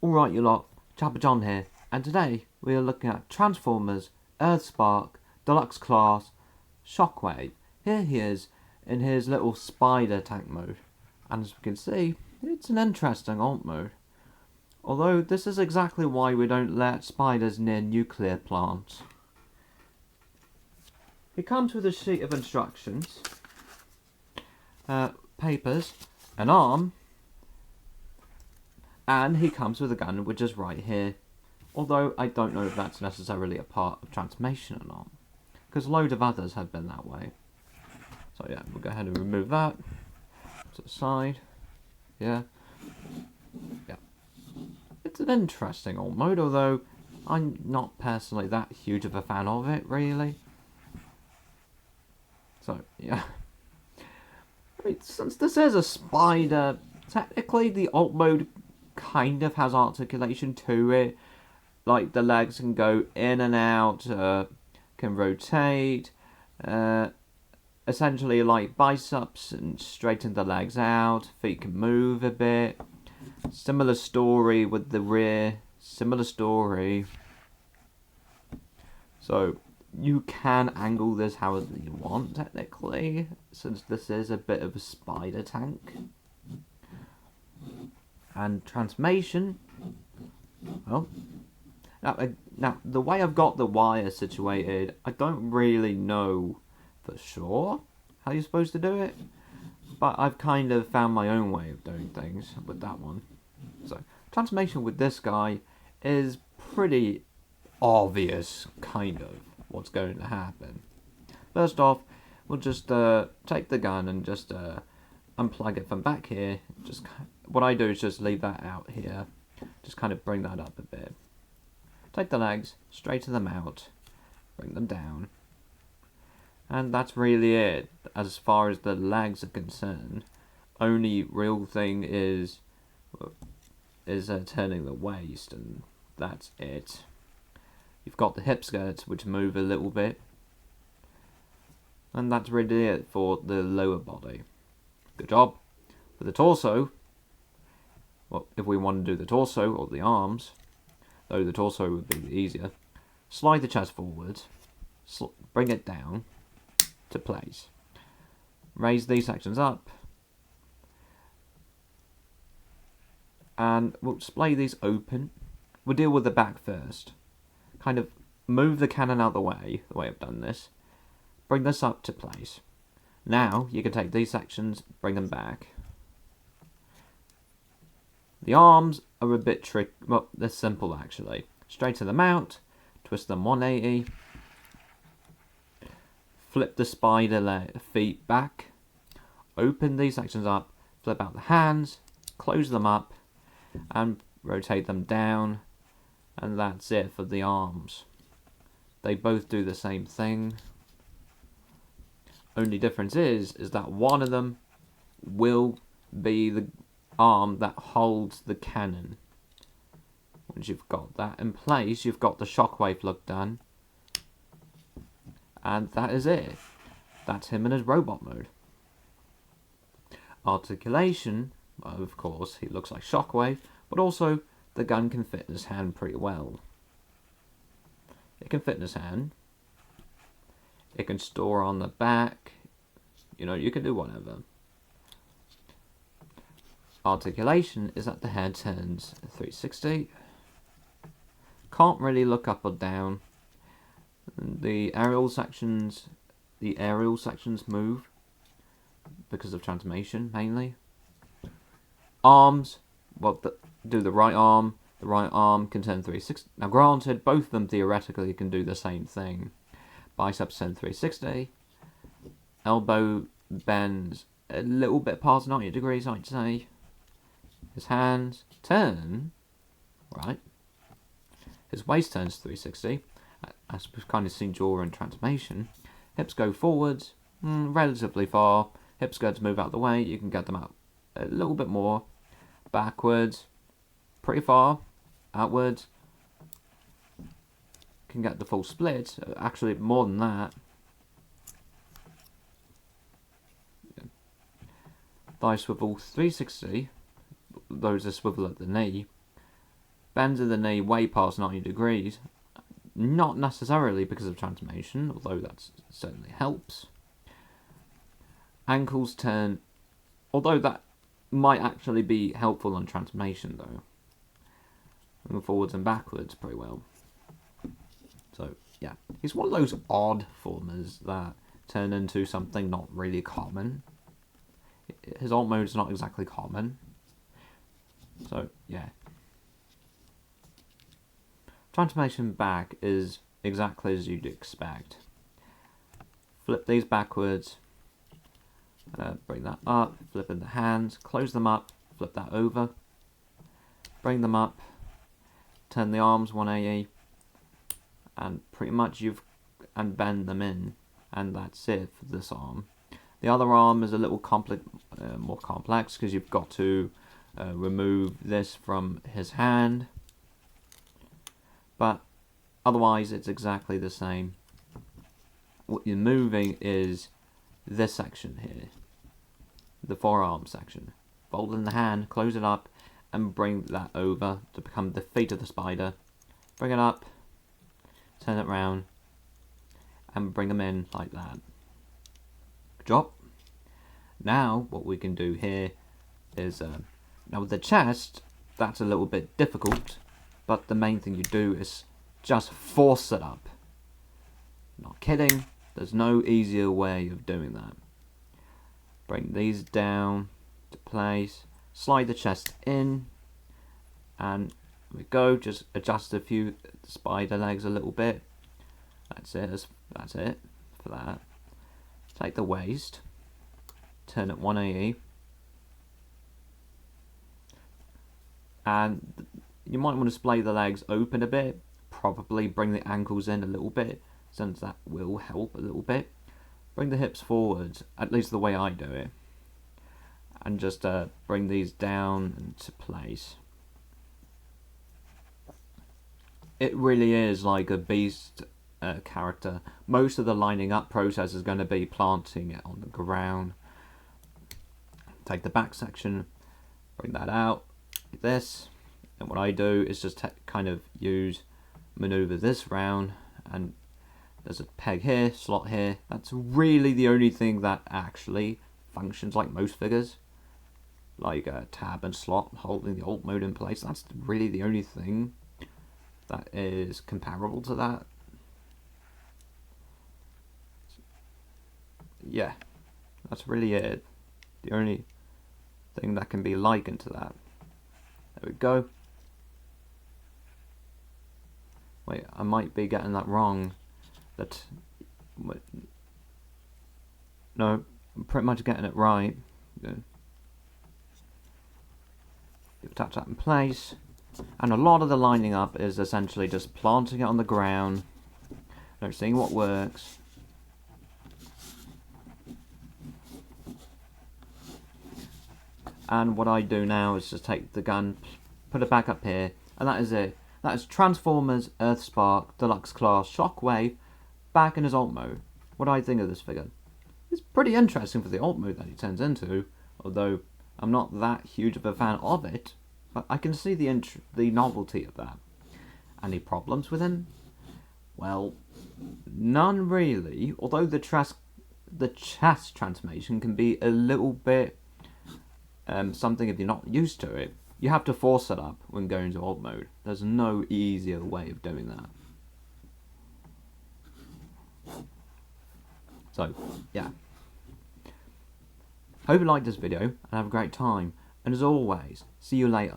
Alright you lot, Chapper John here, and today we are looking at Transformers, Earthspark, Deluxe Class, Shockwave. Here he is in his little spider tank mode, and as we can see, it's an interesting alt mode. Although this is exactly why we don't let spiders near nuclear plants. He comes with a sheet of instructions, papers, an arm, and he comes with a gun, which is right here. Although I don't know if that's necessarily a part of transformation or not, because a load of others have been that way. So yeah, we'll go ahead and remove that to the side. Yeah. It's an interesting old mode, although I'm not personally that huge of a fan of it, really. So yeah. I mean, since this is a spider, technically the alt mode kind of has articulation to it. Like the legs can go in and out, can rotate, essentially like biceps and straighten the legs out, feet can move a bit. Similar story with the rear, similar story. So you can angle this however you want technically, since this is a bit of a spider tank. And transformation, well, now the way I've got the wire situated, I don't really know for sure how you're supposed to do it, but I've kind of found my own way of doing things with that one. So transformation with this guy is pretty obvious, kind of, what's going to happen. First off, we'll just take the gun and just unplug it from back here. Just what I do is just leave that out here, just kind of bring that up a bit. Take the legs, straighten them out, bring them down, and that's really it as far as the legs are concerned. Only real thing is turning the waist, and that's it. You've got the hip skirts which move a little bit, and that's really it for the lower body. Good job. For the torso, well, if we want to do the torso or the arms, though the torso would be easier, slide the chest forward, bring it down to place. Raise these sections up, and we'll display these open. We'll deal with the back first. Kind of move the cannon out the way I've done this. Bring this up to place. Now you can take these sections, bring them back. The arms are a bit tricky. Well, they're simple actually. Straighten them out, twist them 180, flip the spider feet back, open these sections up, flip out the hands, close them up, and rotate them down, and that's it for the arms. They both do the same thing. Only difference is that one of them will be the arm that holds the cannon. Once you've got that in place, you've got the Shockwave look done, and that is it. That's him in his robot mode. Articulation, of course, he looks like Shockwave, but also the gun can fit in his hand pretty well. It can fit in his hand. It can store on the back. You know, you can do whatever. Articulation is that the head turns 360. Can't really look up or down. The aerial sections move because of transformation mainly. Arms, well, do the right arm. The right arm can turn 360. Now, granted, both of them theoretically can do the same thing. Biceps turn 360. Elbow bends a little bit past 90 degrees, I'd say. His hands turn right. His waist turns 360, as we've kind of seen during transformation. Hips go forwards, relatively far. Hip skirts move out the way. You can get them out a little bit more. Backwards, pretty far. Outwards, can get the full split. Actually, more than that. Thigh swivel 360. Those are swivel at the knee. Bends of the knee way past 90 degrees. Not necessarily because of transformation, although that certainly helps. Ankles turn, although that might actually be helpful on transformation though. Moving forwards and backwards pretty well. So yeah, he's one of those odd formers that turn into something not really common. His alt mode's not exactly common. So yeah. Transformation back is exactly as you'd expect. Flip these backwards. Bring that up, flip in the hands, close them up, flip that over, bring them up, turn the arms 180, and pretty much and bend them in, and that's it for this arm. The other arm is a little more complex because you've got to remove this from his hand, but otherwise it's exactly the same. What you're moving is this section here, the forearm section. Fold in the hand, close it up, and bring that over to become the feet of the spider. Bring it up, turn it round, and bring them in like that. Good job. Now what we can do here is, now with the chest, that's a little bit difficult, but the main thing you do is just force it up. Not kidding, there's no easier way of doing that. Bring these down to place, slide the chest in, and there we go. Just adjust a few spider legs a little bit. That's it. That's it for that. Take the waist, turn it 180, and you might want to splay the legs open a bit. Probably bring the ankles in a little bit, since that will help a little bit. Bring the hips forward, at least the way I do it, and just bring these down into place. It really is like a beast character. Most of the lining up process is going to be planting it on the ground. Take the back section, bring that out like this, and what I do is just kind of maneuver this round, and there's a peg here, slot here. That's really the only thing that actually functions like most figures. Like a tab and slot holding the alt mode in place. That's really the only thing that is comparable to that. Yeah, that's really it. The only thing that can be likened to that. There we go. Wait, I might be getting that wrong. No, I'm pretty much getting it right. Yeah. You attach that in place, and a lot of the lining up is essentially just planting it on the ground, seeing what works. And what I do now is just take the gun, put it back up here, and that is it. That is Transformers Earthspark Deluxe Class Shockwave back in his alt mode. What do I think of this figure? It's pretty interesting for the alt mode that he turns into, although I'm not that huge of a fan of it, but I can see the novelty of that. Any problems with him? Well, none really, although the chest transformation can be a little bit something if you're not used to it. You have to force it up when going to alt mode. There's no easier way of doing that. So, yeah. Hope you liked this video and have a great time. And as always, see you later.